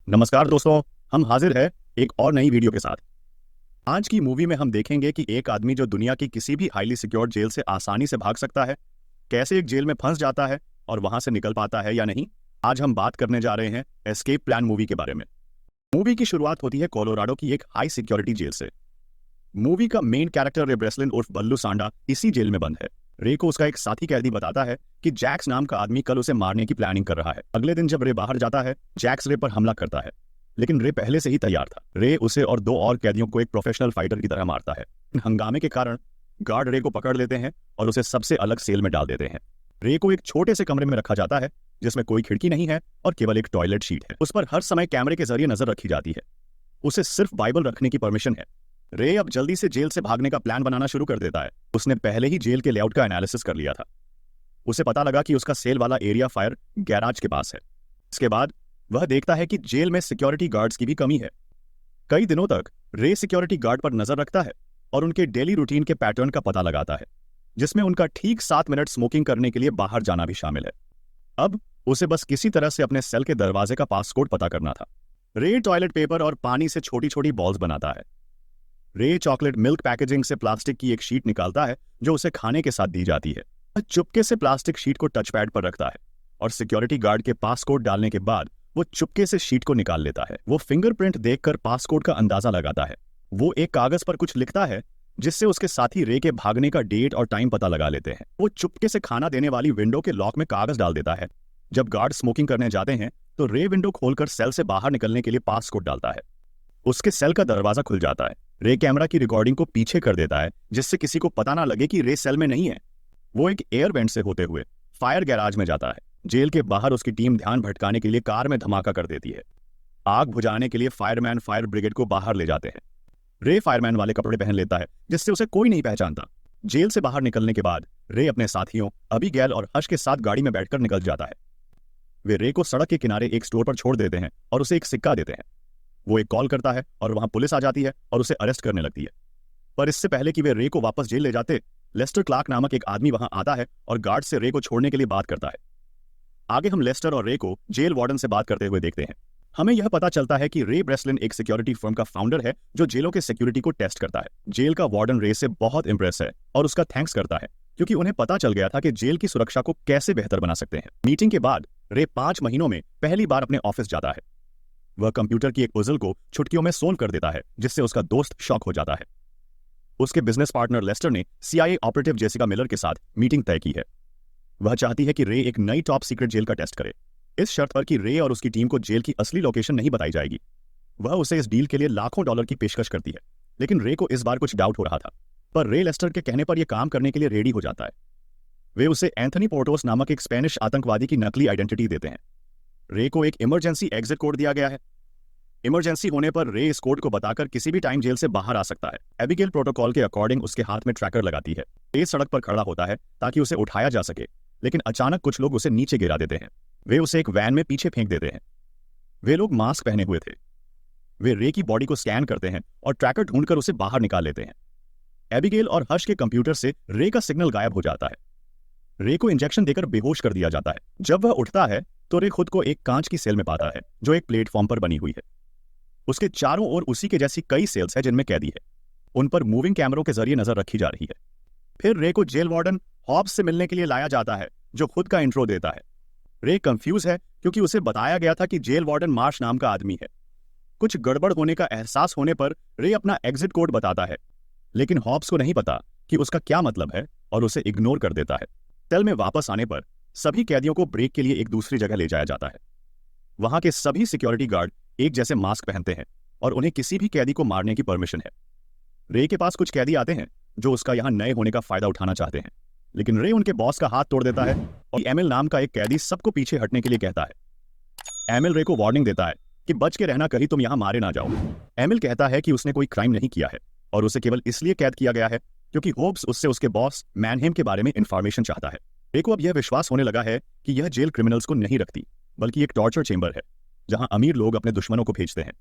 नमस्कार दोस्तों, हम हाजिर हैं एक और नई वीडियो के साथ। आज की मूवी में हम देखेंगे कि एक आदमी जो दुनिया की किसी भी हाईली सिक्योर्ड जेल से आसानी से भाग सकता है, कैसे एक जेल में फंस जाता है और वहां से निकल पाता है या नहीं। आज हम बात करने जा रहे हैं एस्केप प्लान मूवी के बारे में। मूवी की शुरुआत होती है कोलोराडो की एक हाई सिक्योरिटी जेल से। मूवी का मेन कैरेक्टर रे ब्रेसलिन उर्फ बल्लू सांडा इसी जेल में बंद है। रे को उसका एक साथी कैदी बताता है कि जैक्स नाम का आदमी कल उसे मारने की प्लानिंग कर रहा है। अगले दिन जब रे बाहर जाता है, जैक्स रे पर हमला करता है, लेकिन रे पहले से ही तैयार था। रे उसे और दो और कैदियों को एक प्रोफेशनल फाइटर की तरह मारता है। हंगामे के कारण गार्ड रे को पकड़ लेते हैं और उसे सबसे अलग सेल में डाल देते हैं। रे को एक छोटे से कमरे में रखा जाता है जिसमें कोई खिड़की नहीं है और केवल एक टॉयलेट शीट है। उस पर हर समय कैमरे के जरिए नजर रखी जाती है। उसे सिर्फ बाइबल रखने की परमिशन है। रे अब जल्दी से जेल से भागने का प्लान बनाना शुरू कर देता है। उसने पहले ही जेल के लेआउट का एनालिसिस कर लिया था। उसे पता लगा कि उसका सेल वाला एरिया फायर गैराज के पास है। इसके बाद वह देखता है कि जेल में सिक्योरिटी गार्ड्स की भी कमी है। कई दिनों तक रे सिक्योरिटी गार्ड पर नजर रखता है और उनके डेली रूटीन के पैटर्न का पता लगाता है, जिसमें उनका ठीक 7 मिनट स्मोकिंग करने के लिए बाहर जाना भी शामिल है। अब उसे बस किसी तरह से अपने सेल के दरवाजे का पासकोड पता करना था। रे टॉयलेट पेपर और पानी से छोटी छोटी बॉल्स बनाता है। रे चॉकलेट मिल्क पैकेजिंग से प्लास्टिक की एक शीट निकालता है जो उसे खाने के साथ दी जाती है। वह चुपके से प्लास्टिक शीट को टच पैड पर रखता है और सिक्योरिटी गार्ड के पासकोड डालने के बाद वो चुपके से शीट को निकाल लेता है। वो फिंगरप्रिंट देखकर पासकोड का अंदाजा लगाता है। वो एक कागज पर कुछ लिखता है जिससे उसके साथी रे के भागने का डेट और टाइम पता लगा लेते हैं। वो चुपके से खाना देने वाली विंडो के लॉक में कागज डाल देता है। जब गार्ड स्मोकिंग करने जाते हैं तो रे विंडो खोलकर सेल से बाहर निकलने के लिए पासकोड डालता है। उसके सेल का दरवाजा खुल जाता है। रे कैमरा की रिकॉर्डिंग को पीछे कर देता है जिससे किसी को पता ना लगे कि रे सेल में नहीं है। वो एक एयर वेंट से होते हुए फायर गैराज में जाता है। जेल के बाहर उसकी टीम ध्यान भटकाने के लिए कार में धमाका कर देती है। आग बुझाने के लिए फायरमैन फायर ब्रिगेड को बाहर ले जाते हैं। रे फायरमैन वाले कपड़े पहन लेता है जिससे उसे कोई नहीं पहचानता। जेल से बाहर निकलने के बाद रे अपने साथियों अबीगैल और हश के साथ गाड़ी में बैठकर निकल जाता है। वे रे को सड़क के किनारे एक स्टोर पर छोड़ देते हैं और उसे एक सिक्का देते हैं। वो एक कॉल करता है और वहां पुलिस आ जाती है और उसे अरेस्ट करने लगती है। पर इससे पहले कि वे रे को वापस जेल ले जाते, लेस्टर क्लार्क नामक एक आदमी वहां आता है और गार्ड से रे को छोड़ने के लिए बात करता है। आगे हम लेस्टर और रे को जेल वार्डन से बात करते हुए देखते हैं। हमें यह पता चलता है कि रे ब्रेसलिन एक सिक्योरिटी फर्म का फाउंडर है जो जेलों के सिक्योरिटी को टेस्ट करता है। जेल का वार्डन रे से बहुत इंप्रेस है और उसका थैंक्स करता है क्योंकि उन्हें पता चल गया था कि जेल की सुरक्षा को कैसे बेहतर बना सकते हैं। मीटिंग के बाद रे 5 महीनों में पहली बार अपने ऑफिस जाता है। वह कंप्यूटर की एक पजल को छुटकियों में सोल्व कर देता है जिससे उसका दोस्त शॉक हो जाता है। उसके बिजनेस पार्टनर लेस्टर ने CIA ऑपरेटिव जेसिका मिलर के साथ मीटिंग तय की है। वह चाहती है कि रे एक नई टॉप सीक्रेट जेल का टेस्ट करे, इस शर्त पर कि रे और उसकी टीम को जेल की असली लोकेशन नहीं बताई जाएगी। वह उसे इस डील के लिए लाखों डॉलर की पेशकश करती है, लेकिन रे को इस बार कुछ डाउट हो रहा था। पर रे लेस्टर के कहने पर यह काम करने के लिए रेडी हो जाता है। वे उसे एंथनी पोर्टोस नामक एक स्पेनिश आतंकवादी की नकली आइडेंटिटी देते हैं। रे को एक इमरजेंसी एग्जिट कोड दिया गया है। इमरजेंसी होने पर रे इस कोड को बताकर किसी भी टाइम जेल से बाहर आ सकता है। एबिगेल प्रोटोकॉल के अकॉर्डिंग उसके हाथ में ट्रैकर लगाती है। रे सड़क पर खड़ा होता है ताकि उसे उठाया जा सके, लेकिन अचानक कुछ लोग उसे नीचे गिरा देते हैं। वे उसे एक वैन में पीछे फेंक देते हैं। वे लोग मास्क पहने हुए थे। वे रे की बॉडी को स्कैन करते हैं और ट्रैकर ढूंढकर उसे बाहर निकाल लेते हैं। एबिगेल और हर्ष के कंप्यूटर से रे का सिग्नल गायब हो जाता है। रे को इंजेक्शन देकर बेहोश कर दिया जाता है। जब वह उठता है तो रे खुद को एक कांच की सेल में पाता है जो एक प्लेटफॉर्म पर बनी हुई है। उसके चारों ओर उसी के जैसी कई सेल्स हैं जिनमें कैदी है। उन पर मूविंग कैमरों के जरिए नजर रखी जा रही है। फिर रे को जेल वार्डन हॉब्स से मिलने के लिए लाया जाता है जो खुद का इंट्रो देता है। रे कंफ्यूज है क्योंकि उसे बताया गया था कि जेल वार्डन मार्श नाम का आदमी है। कुछ गड़बड़ होने का एहसास होने पर रे अपना एग्जिट कोड बताता है, लेकिन हॉब्स को नहीं पता कि उसका क्या मतलब है और उसे इग्नोर कर देता है। सेल में वापस आने पर सभी कैदियों को ब्रेक के लिए एक दूसरी जगह ले जाया जाता है। वहां के सभी सिक्योरिटी गार्ड एक जैसे मास्क पहनते हैं और उन्हें किसी भी कैदी को मारने की परमिशन है। रे के पास कुछ कैदी आते हैं जो उसका यहां नए होने का फायदा उठाना चाहते हैं, लेकिन रे उनके बॉस का हाथ तोड़ देता है और एमिल नाम का एक कैदी सबको पीछे हटने के लिए कहता है। एमिल रे को वार्निंग देता है कि बच के रहना, कहीं तुम यहां मारे ना जाओ। एमिल कहता है कि उसने कोई क्राइम नहीं किया है और उसे केवल इसलिए कैद किया गया है क्योंकि होब्स उससे उसके बॉस मैनहेम के बारे में इंफॉर्मेशन चाहता है। रे को अब यह विश्वास होने लगा है कि यह जेल क्रिमिनल्स को नहीं रखती, बल्कि एक टॉर्चर चेंबर है जहां अमीर लोग अपने दुश्मनों को भेजते हैं।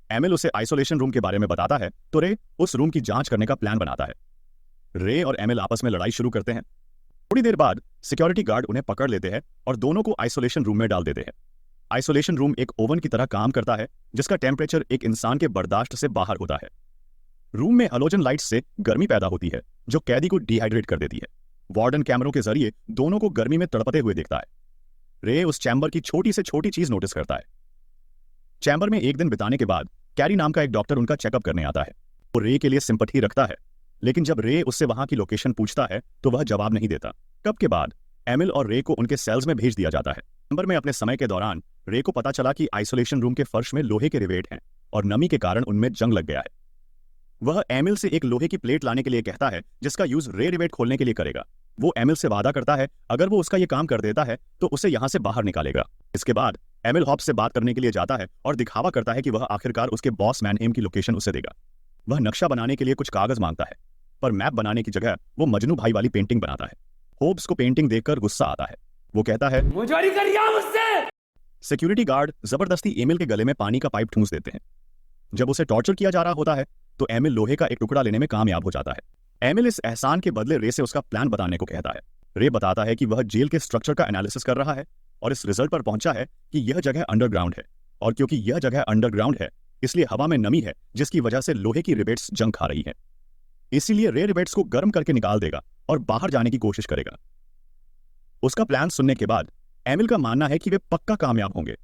एमिल उसे आइसोलेशन रूम के बारे में बताता है तो रे उस रूम की जांच करने का प्लान बनाता है। रे और एमिल आपस में लड़ाई शुरू करते हैं। थोड़ी देर बाद सिक्योरिटी गार्ड उन्हें पकड़ लेते हैं और दोनों को आइसोलेशन रूम में डाल देते हैं। आइसोलेशन रूम एक ओवन की तरह काम करता है जिसका टेम्परेचर एक इंसान के बर्दाश्त से बाहर होता है। रूम में हैलोजन लाइट्स से गर्मी पैदा होती है जो कैदी को डिहाइड्रेट कर देती है। वार्डन कैमरों के जरिए दोनों को गर्मी में तड़पते हुए देखता है। रे उस चैम्बर की छोटी से छोटी चीज नोटिस करता है। चैम्बर में एक दिन बिताने के बाद कैरी नाम का एक डॉक्टर उनका चेकअप करने आता है। वो रे के लिए सिंपैथी रखता है, लेकिन जब रे उससे वहां की लोकेशन पूछता है तो वह जवाब नहीं देता। कब के बाद एमिल और रे को उनके सेल्स में भेज दिया जाता है। चैम्बर में अपने समय के दौरान रे को पता चला कि आइसोलेशन रूम के फर्श में लोहे के रिवेट हैं और नमी के कारण उनमें जंग लग गया है। वह एमिल से एक लोहे की प्लेट लाने के लिए कहता है जिसका यूज रे रिवेट खोलने के लिए करेगा। वो एमिल से वादा करता है अगर वो उसका ये काम कर देता है तो उसे यहां से बाहर निकालेगा। इसके बाद एमिल हॉब्स से बात करने के लिए जाता है और दिखावा करता है कि वह आखिरकार उसके बॉस मैनहेम की लोकेशन उसे देगा। वह नक्शा बनाने के लिए कुछ कागज मांगता है, पर मैप बनाने की जगह वो मजनू भाई वाली पेंटिंग बनाता है। होब्स को पेंटिंग देखकर गुस्सा आता है। वो कहता है मुझे करिए मुझसे। सिक्योरिटी गार्ड जबरदस्ती एमिल के गले में पानी का पाइप ठूंस देते हैं। जब उसे टॉर्चर किया जा रहा होता है तो एमिल लोहे का एक टुकड़ा लेने में कामयाब हो जाता है। एमिल इस एहसान के बदले रे से उसका प्लान बताने को कहता है। रे बताता है कि वह जेल के स्ट्रक्चर का एनालिसिस कर रहा है और इस रिजल्ट पर पहुंचा है कि यह जगह अंडरग्राउंड है, और क्योंकि यह जगह अंडरग्राउंड है इसलिए हवा में नमी है जिसकी वजह से लोहे की रिवेट्स जंग खा रही है। इसीलिए रे रिवेट्स को गर्म करके निकाल देगा और बाहर जाने की कोशिश करेगा। उसका प्लान सुनने के बाद एमिल का मानना है कि वे पक्का कामयाब होंगे।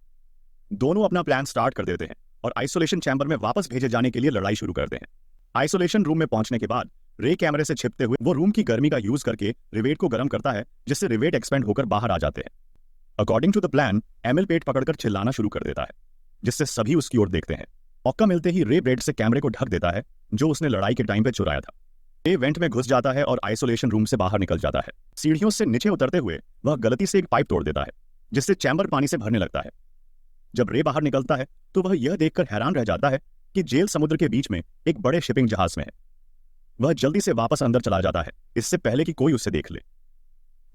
दोनों अपना प्लान स्टार्ट कर देते हैं और आइसोलेशन चैम्बर में वापस भेजे जाने के लिए लड़ाई शुरू करते हैं। आइसोलेशन रूम में पहुंचने के बाद रे कैमरे से छिपते हुए वो रूम की गर्मी का यूज करके रिवेट को गर्म करता है जिससे रिवेट एक्सपेंड होकर बाहर आ जाते हैं। According to the plan Emil पेट पकड़कर चिल्लाना शुरू कर देता है जिससे सभी उसकी ओर देखते हैं। मौका मिलते ही रे ब्रेड से कैमरे को ढक देता है जो उसने लड़ाई के टाइम पे चुराया था। रे वेंट में घुस जाता है और आइसोलेशन रूम से बाहर निकल जाता है। सीढ़ियों से नीचे उतरते हुए वह गलती से एक पाइप तोड़ देता है जिससे चैम्बर पानी से भरने लगता है। जब रे बाहर निकलता है तो वह यह देखकर हैरान रह जाता है कि जेल समुद्र के बीच में एक बड़े शिपिंग जहाज में है। वह जल्दी से वापस अंदर चला जाता है इससे पहले कि कोई उसे देख ले।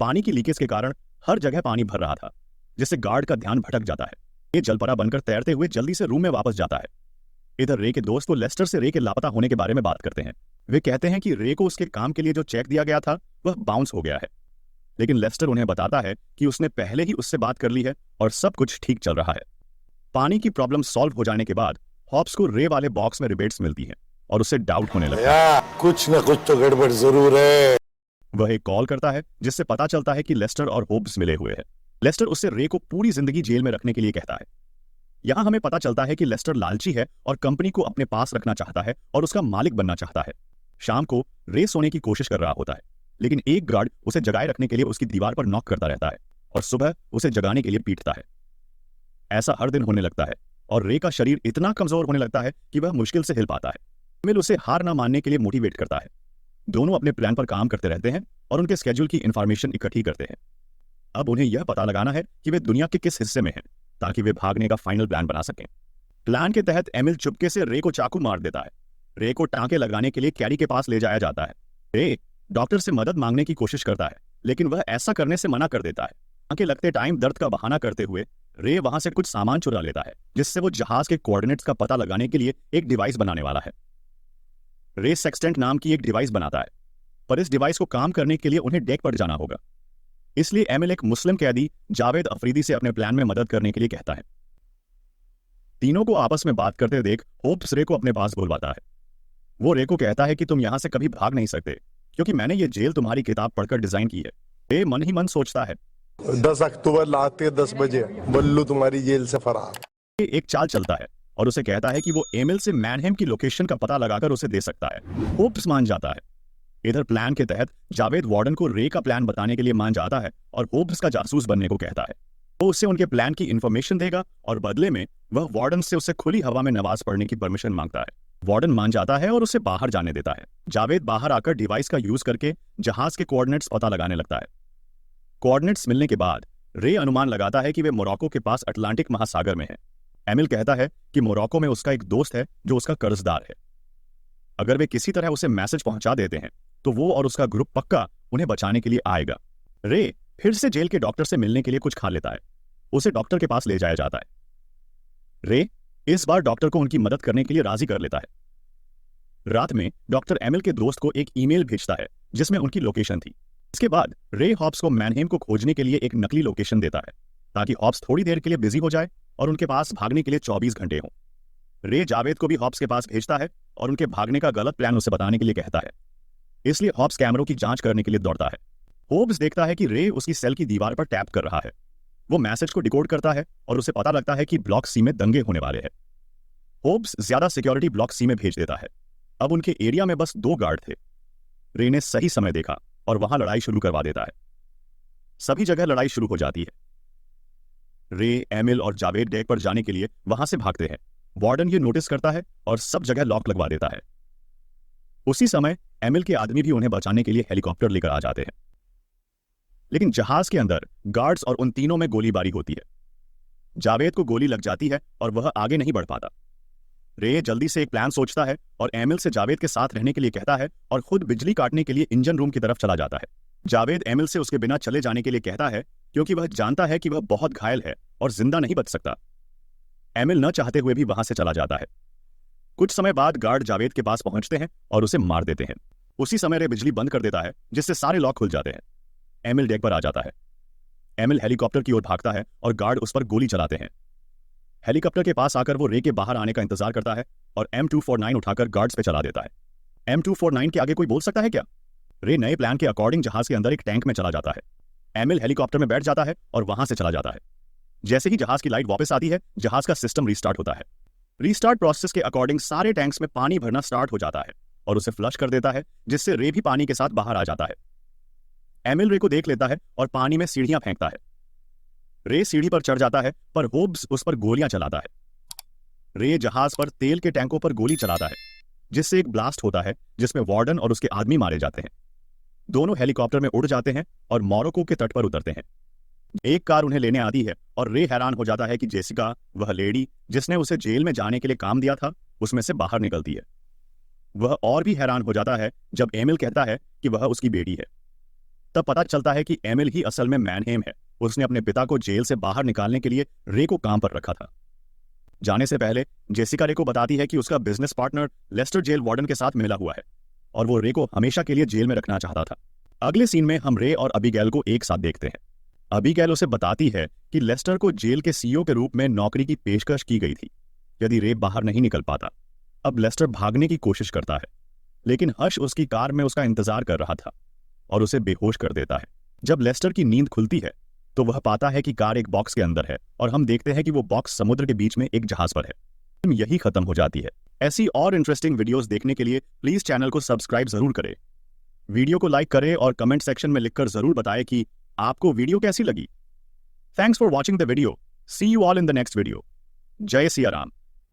पानी की लीकेज के कारण हर जगह पानी भर रहा था जिससे गार्ड का ध्यान भटक जाता है। ये जलपरा बनकर तैरते हुए जल्दी से रूम में वापस जाता है। इधर रे के दोस्त तो लेस्टर से रे के लापता होने के बारे में बात करते हैं। वे कहते हैं कि रे को उसके काम के लिए जो चेक दिया गया था वह बाउंस हो गया है, लेकिन लेस्टर उन्हें बताता है कि उसने पहले ही उससे बात कर ली है और सब कुछ ठीक चल रहा है। पानी की प्रॉब्लम सॉल्व हो जाने के बाद हॉब्स को रे वाले बॉक्स में रिबेट्स मिलती हैं और उसे डाउट होने लगता है। कुछ न कुछ तो गड़बड़ जरूर है। वह एक कॉल करता है जिससे पता चलता है कि लेस्टर और होब्स मिले हुए हैं। लेस्टर उससे रे को पूरी जिंदगी जेल में रखने के लिए कहता है। यहां हमें पता चलता है कि लेस्टर लालची है और कंपनी को अपने पास रखना चाहता है और उसका मालिक बनना चाहता है। शाम को रे सोने की कोशिश कर रहा होता है, लेकिन एक गार्ड उसे जगाए रखने के लिए उसकी दीवार पर नॉक करता रहता है और सुबह उसे जगाने के लिए पीटता है। ऐसा हर दिन होने लगता है और रे का शरीर इतना कमजोर होने लगता है कि वह मुश्किल से हिल पाता है। एमिल उसे हार न मानने के लिए मोटिवेट करता है। दोनों अपने प्लान पर काम करते रहते हैं और उनके स्केड्यूल की इंफॉर्मेशन इकट्ठी करते हैं। अब उन्हें यह पता लगाना है कि वे दुनिया के किस हिस्से में हैं ताकि वे भागने का फाइनल प्लान बना सकें। प्लान के तहत एमिल चुपके से रे को चाकू मार देता है। रे को टांके लगाने के लिए कैरी के पास ले जाया जाता है। रे डॉक्टर से मदद मांगने की कोशिश करता है, लेकिन वह ऐसा करने से मना कर देता है। टांके लगते टाइम दर्द का बहाना करते हुए रे वहां से कुछ सामान चुरा लेता है जिससे वो जहाज के कोऑर्डिनेट्स का पता लगाने के लिए एक डिवाइस बनाने वाला है। रे सेक्सटेंट नाम की एक डिवाइस बनाता है, पर इस डिवाइस को काम करने के लिए उन्हें डेक पर जाना होगा। इसलिए एमिल एक मुस्लिम कैदी जावेद अफरीदी से अपने प्लान में मदद करने के लिए कहता है। तीनों को आपस में बात करते देख होप्स रे को अपने पास बुलवाता है। वो रे को कहता है कि तुम यहां से कभी भाग नहीं सकते क्योंकि मैंने ये जेल तुम्हारी किताब पढ़कर डिजाइन की है। रे मन ही मन सोचता है 10 अक्टूबर रात 10 बजे बल्लू तुम्हारी जेल से फरार। एक चाल चलता है और उसे कहता है कि वो एमिल से मैनहेम की लोकेशन का पता लगाकर उसे दे सकता है। होप्स मान जाता है। इधर प्लान के तहत जावेद वार्डन को रे का प्लान बताने के लिए मान जाता है और होप्स का जासूस बनने को कहता है। वो उससे उनके प्लान की इंफॉर्मेशन देगा और बदले में वह वार्डन से उसे खुली हवा में नमाज पढ़ने की परमिशन मांगता है। वार्डन मान जाता है और उसे बाहर जाने देता है। जावेद बाहर आकर डिवाइस का यूज करके जहाज के कोऑर्डिनेट्स पता लगाने लगता है। कोऑर्डिनेट्स मिलने के बाद रे अनुमान लगाता है कि वे मोरक्को के पास अटलांटिक महासागर में है। एमिल कहता है कि मोरक्को में उसका एक दोस्त है जो उसका कर्जदार है। अगर वे किसी तरह उसे मैसेज पहुंचा देते हैं तो वो और उसका ग्रुप पक्का उन्हें बचाने के लिए आएगा। रे फिर से जेल के डॉक्टर से मिलने के लिए कुछ खा लेता है। उसे डॉक्टर के पास ले जाया जाता है। रे इस बार डॉक्टर को उनकी मदद करने के लिए राजी कर लेता है। रात में डॉक्टर एमिल के दोस्त को एक ईमेल भेजता है जिसमें उनकी लोकेशन थी। इसके बाद रे हॉब्स को मैनहेम को खोजने के लिए एक नकली लोकेशन देता है। ताकि हॉब्स थोड़ी देर के लिए बिजी हो जाए और उनके पास भागने के लिए 24 घंटे हों। रे जावेद को भी हॉब्स के पास भेजता है और उनके भागने का गलत प्लान उसे बताने के लिए कहता है। इसलिए हॉब्स कैमरों की जांच करने के लिए दौड़ता है। होब्स देखता है कि रे उसकी सेल की दीवार पर टैप कर रहा है। वो मैसेज को डिकोड करता है और उसे पता लगता है कि ब्लॉक सी में दंगे होने वाले हैं। होब्स ज्यादा सिक्योरिटी ब्लॉक सी में भेज देता है। अब उनके एरिया में बस 2 गार्ड थे। रे ने सही समय देखा और वहां लड़ाई शुरू करवा देता है। सभी जगह लड़ाई शुरू हो जाती है। रे, एमिल और जावेद डेक पर जाने के लिए वहां से भागते हैं। वार्डन ये नोटिस करता है और सब जगह लॉक लगवा देता है। उसी समय एमिल के आदमी भी उन्हें बचाने के लिए हेलीकॉप्टर लेकर आ जाते हैं। लेकिन जहाज के अंदर गार्ड्स और उन तीनों में गोलीबारी होती है। जावेद को गोली लग जाती है और वह आगे नहीं बढ़ पाता। रे जल्दी से एक प्लान सोचता है और एमिल से जावेद के साथ रहने के लिए कहता है और खुद बिजली काटने के लिए इंजन रूम की तरफ चला जाता है। जावेद एमिल से उसके बिना चले जाने के लिए कहता है क्योंकि वह जानता है कि वह बहुत घायल है और जिंदा नहीं बच सकता। एमिल न चाहते हुए भी वहां से चला जाता है। कुछ समय बाद गार्ड जावेद के पास पहुंचते हैं और उसे मार देते हैं। उसी समय रे बिजली बंद कर देता है जिससे सारे लॉक खुल जाते हैं। एमिल डेक पर आ जाता है। एमिल हेलीकॉप्टर की ओर भागता है और गार्ड उस पर गोली चलाते हैं। हेलीकॉप्टर के पास आकर वो रे के बाहर आने का इंतजार करता है और M249 उठाकर गार्ड्स पे चला देता है। M249 के आगे कोई बोल सकता है क्या? रे नए प्लान के अकॉर्डिंग जहाज के अंदर एक टैंक में चला जाता है। एमिल हेलीकॉप्टर में बैठ जाता है और वहां से चला जाता है। जैसे ही जहाज की लाइट वापस आती है, जहाज का सिस्टम रीस्टार्ट होता है। रीस्टार्ट प्रोसेस के अकॉर्डिंग सारे टैंक्स में पानी भरना स्टार्ट हो जाता है और उसे फ्लश कर देता है, जिससे रे भी पानी के साथ बाहर आ जाता है। एमिल रे को देख लेता है और पानी में सीढ़ियां फेंकता है। रे सीढ़ी पर चढ़ जाता है पर होब्स उस पर गोलियां चलाता है। रे जहाज पर तेल के टैंकों पर गोली चलाता है, जिससे एक ब्लास्ट होता है जिसमें वार्डन और उसके आदमी मारे जाते हैं। दोनों हेलीकॉप्टर में उड़ जाते हैं और मोरक्को के तट पर उतरते हैं। एक कार उन्हें लेने आती है और रे हैरान हो जाता है कि जेसिका, वह लेडी जिसने उसे जेल में जाने के लिए काम दिया था, उसमें से बाहर निकलती है। वह और भी हैरान हो जाता है जब एमिल कहता है कि वह उसकी बेटी है। तब पता चलता है कि एमिल ही असल में मैनहेम है। उसने अपने पिता को जेल से बाहर निकालने के लिए रे को काम पर रखा था। जाने से पहले जेसिका रे को बताती है कि उसका business partner Lester jail warden के साथ मिला हुआ है और वो रे को हमेशा के लिए जेल में रखना चाहता था। अगले सीन में हम रे और अबीगैल को एक साथ देखते हैं। अबीगैल उसे बताती है कि लेस्टर को जेल के सीईओ के रूप में नौकरी की पेशकश की गई थी यदि रे बाहर नहीं निकल पाता। अब लेस्टर भागने की कोशिश करता है, लेकिन हर्ष उसकी कार में उसका इंतजार कर रहा था और उसे बेहोश कर देता है। जब लेस्टर की नींद खुलती है तो वह पाता है कि कार एक बॉक्स के अंदर है और हम देखते हैं कि वो बॉक्स समुद्र के बीच में एक जहाज पर है। फिल्म यही खत्म हो जाती है। ऐसी और इंटरेस्टिंग वीडियोस देखने के लिए प्लीज चैनल को सब्सक्राइब जरूर करें। वीडियो को लाइक करें और कमेंट सेक्शन में लिखकर जरूर बताएं कि आपको वीडियो कैसी लगी। Thanks for watching the video. See you all in the next video. जय सिया राम।